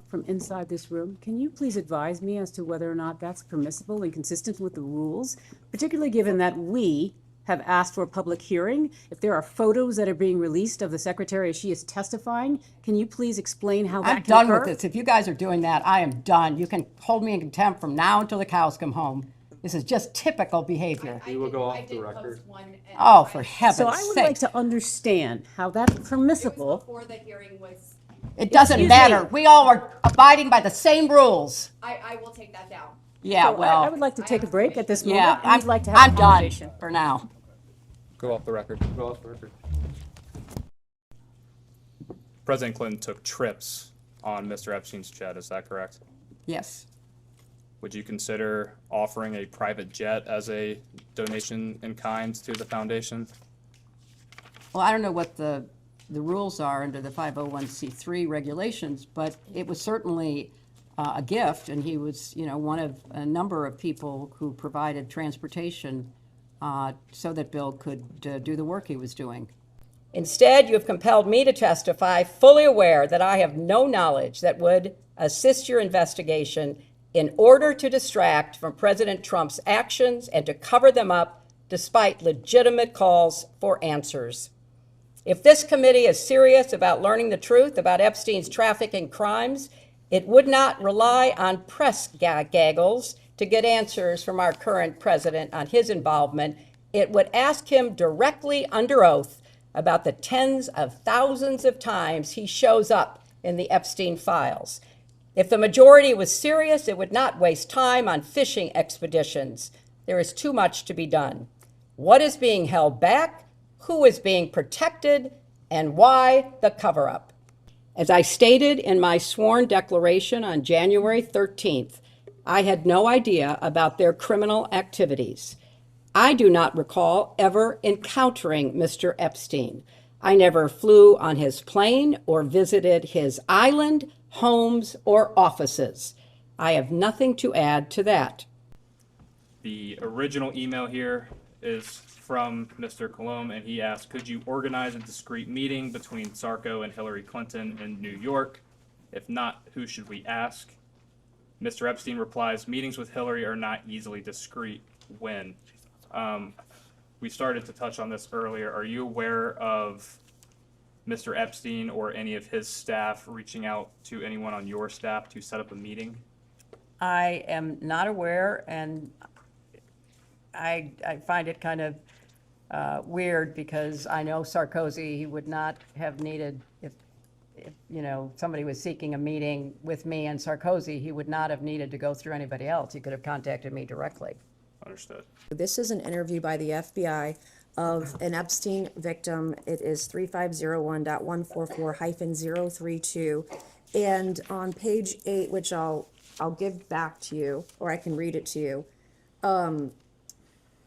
from inside this room. Can you please advise me as to whether or not that's permissible and consistent with the rules, particularly given that we have asked for a public hearing? If there are photos that are being released of the secretary as she is testifying, can you please explain how that I'm can done occur? with this. If you guys are doing that, I am done. You can hold me in contempt from now until the cows come home. This is just typical behavior. We will go off the record. Oh, for heaven's So sakes. I would like to understand how that's permissible. Before the hearing was, It doesn't Excuse matter. me. We all are abiding by the same rules. I will take that down. Yeah, So well, I would like to take a break at this moment. yeah, and we'd like to have I'm a done conversation. for now. Go off the record. Go off the record. President Clinton took trips on Mr. Epstein's jet, is that correct? Yes. Would you consider offering a private jet as a donation in kind to the foundation? Well, I don't know what the rules are under the 501c3 regulations, but it was certainly a gift, and he was, one of a number of people who provided transportation so that Bill could do the work he was doing. Instead, you have compelled me to testify, fully aware that I have no knowledge that would assist your investigation in order to distract from President Trump's actions and to cover them up despite legitimate calls for answers. If this committee is serious about learning the truth about Epstein's trafficking crimes, it would not rely on press gaggles to get answers from our current president on his involvement. It would ask him directly under oath about the tens of thousands of times he shows up in the Epstein files. If the majority was serious, it would not waste time on fishing expeditions. There is too much to be done. What is being held back? Who is being protected? And why the cover-up? As I stated in my sworn declaration on January 13th, I had no idea about their criminal activities. I do not recall ever encountering Mr. Epstein. I never flew on his plane or visited his island, homes, or offices. I have nothing to add to that. The original email here is from Mr. Colomb, and he asked, could you organize a discreet meeting between Sarko and Hillary Clinton in New York? If not, who should we ask? Mr. Epstein replies, meetings with Hillary are not easily discreet. When? We started to touch on this earlier. Are you aware of Mr. Epstein or any of his staff reaching out to anyone on your staff to set up a meeting? I am not aware, and I find it kind of weird because I know Sarkozy, he would not have needed, if somebody was seeking a meeting with me and Sarkozy, he would not have needed to go through anybody else. He could have contacted me directly. Understood. This is an interview by the FBI of an Epstein victim. It is 3501.144-032. And on page 8, which I'll give back to you, or I can read it to you.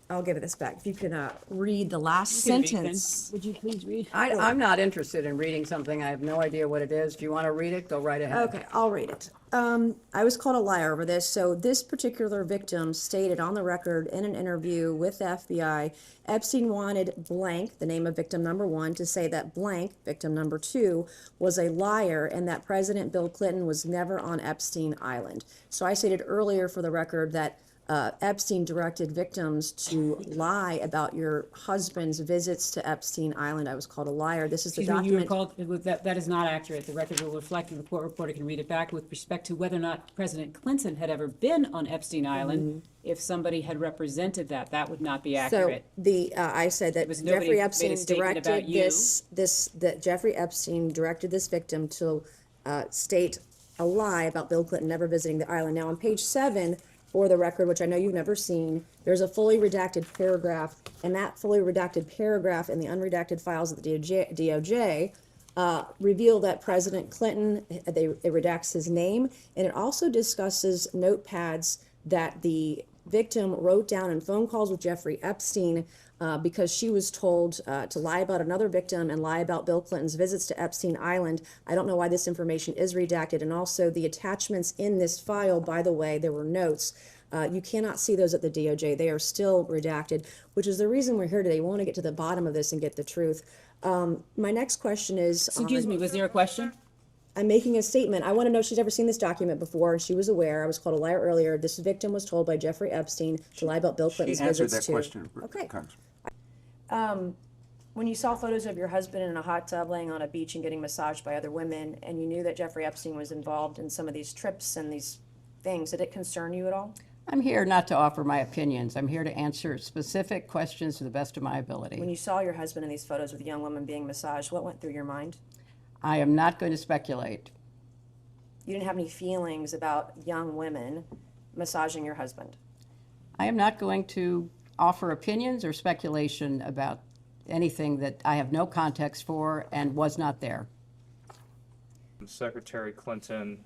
I'll give this back. If you can read the last sentence. Would you please read? I'm not interested in reading something. I have no idea what it is. If you want to read it, go right ahead. Okay, I'll read it. I was called a liar over this. So this particular victim stated on the record in an interview with the FBI, Epstein wanted blank, the name of victim number 1, to say that blank, victim number 2, was a liar and that President Bill Clinton was never on Epstein Island. So I stated earlier for the record that Epstein directed victims to lie about your husband's visits to Epstein Island. I was called a liar. This is the Excuse me, you were document. called, that is not accurate. The record will reflect, and the court reporter can read it back with respect to whether or not President Clinton had ever been on Epstein Island. If somebody had represented that, that would not be accurate. So I said that was nobody Jeffrey made a Epstein statement about directed you. that Jeffrey Epstein directed this victim to state a lie about Bill Clinton never visiting the island. Now on page 7, for the record, which I know you've never seen, there's a fully redacted paragraph, and that fully redacted paragraph in the unredacted files of the DOJ reveal that President Clinton, it redacts his name, and it also discusses notepads that the victim wrote down in phone calls with Jeffrey Epstein because she was told to lie about another victim and lie about Bill Clinton's visits to Epstein Island. I don't know why this information is redacted. And also the attachments in this file, by the way, there were notes. You cannot see those at the DOJ. They are still redacted, which is the reason we're here today. We want to get to the bottom of this and get the truth. My next question is... Excuse me, was there a question? I'm making a statement. I want to know if she's ever seen this document before. She was aware. I was called a liar earlier. This victim was told by Jeffrey Epstein to lie about Bill She Clinton's answered visits that to. question, Okay. Congressman. When you saw photos of your husband in a hot tub laying on a beach and getting massaged by other women, and you knew that Jeffrey Epstein was involved in some of these trips and these things, did it concern you at all? I'm here not to offer my opinions. I'm here to answer specific questions to the best of my When ability. you saw your husband in these photos with a young woman being massaged, what went through your mind? I am not going to speculate. You didn't have any feelings about young women massaging your husband. I am not going to offer opinions or speculation about anything that I have no context for and was not there. Secretary Clinton,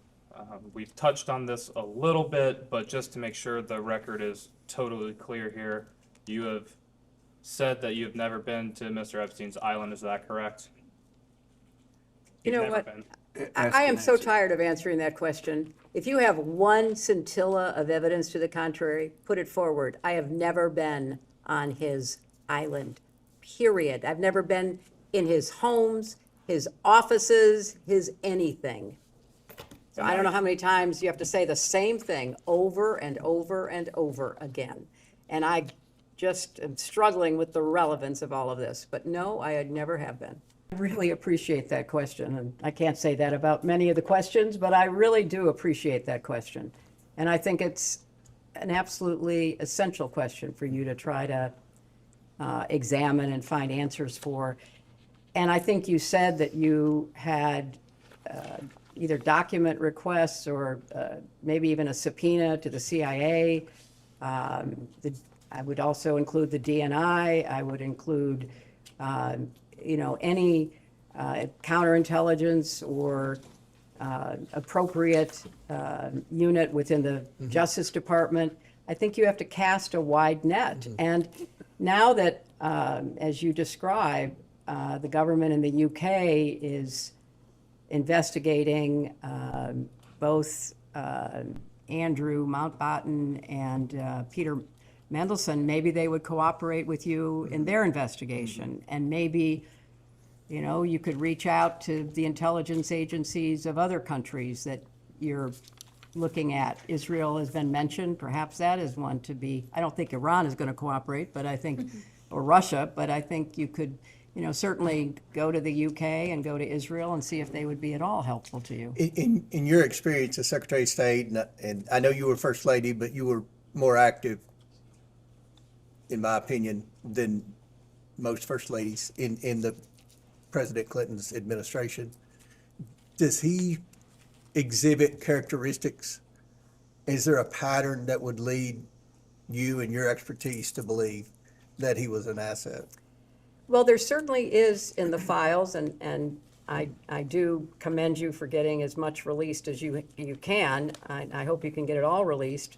we've touched on this a little bit, but just to make sure the record is totally clear here, you have said that you have never been to Mr. Epstein's island, is that correct? You You've know never what? been. I am so tired of answering that question. If you have one scintilla of evidence to the contrary, put it forward. I have never been on his island, period. I've never been in his homes, his offices, his anything. So I don't know how many times you have to say the same thing over and over and over again. And I just am struggling with the relevance of all of this. But no, I never have been. I really appreciate that question, and I can't say that about many of the questions, but I really do appreciate that question. And I think it's an absolutely essential question for you to try to examine and find answers for. And I think you said that you had either document requests or maybe even a subpoena to the CIA. I would also include the DNI. I would include any counterintelligence or appropriate unit within the Justice Department. I think you have to cast a wide net. And now that, as you describe, the government in the UK is investigating both Andrew Mountbatten and Peter Mendelsohn, maybe they would cooperate with you in their investigation. And maybe, you could reach out to the intelligence agencies of other countries that you're looking at. Israel has been mentioned. Perhaps that is one to be. I don't think Iran is going to cooperate, but I think, or Russia, but I think you could, certainly go to the UK and go to Israel and see if they would be at all helpful to you. In your experience as Secretary of State, and I know you were First Lady, but you were more active, in my opinion, than most First Ladies in the President Clinton's administration. Does he exhibit characteristics? Is there a pattern that would lead you and your expertise to believe that he was an asset? Well, there certainly is in the files, and I do commend you for getting as much released as you can. I hope you can get it all released.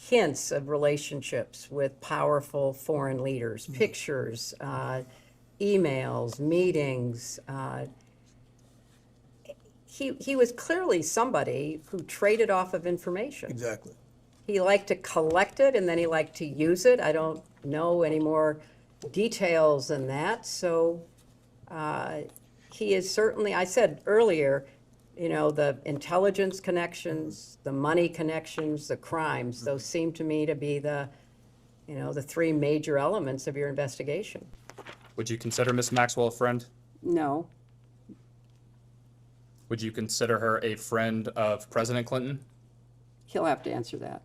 Hints of relationships with powerful foreign leaders, pictures, emails, meetings. He was clearly somebody who traded off of information. Exactly. He liked to collect it and then he liked to use it. I don't know any more details than that. So he is certainly, I said earlier, the intelligence connections, the money connections, the crimes, those seem to me to be the three major elements of your investigation. Would you consider Ms. Maxwell a friend? No. Would you consider her a friend of President Clinton? He'll have to answer that.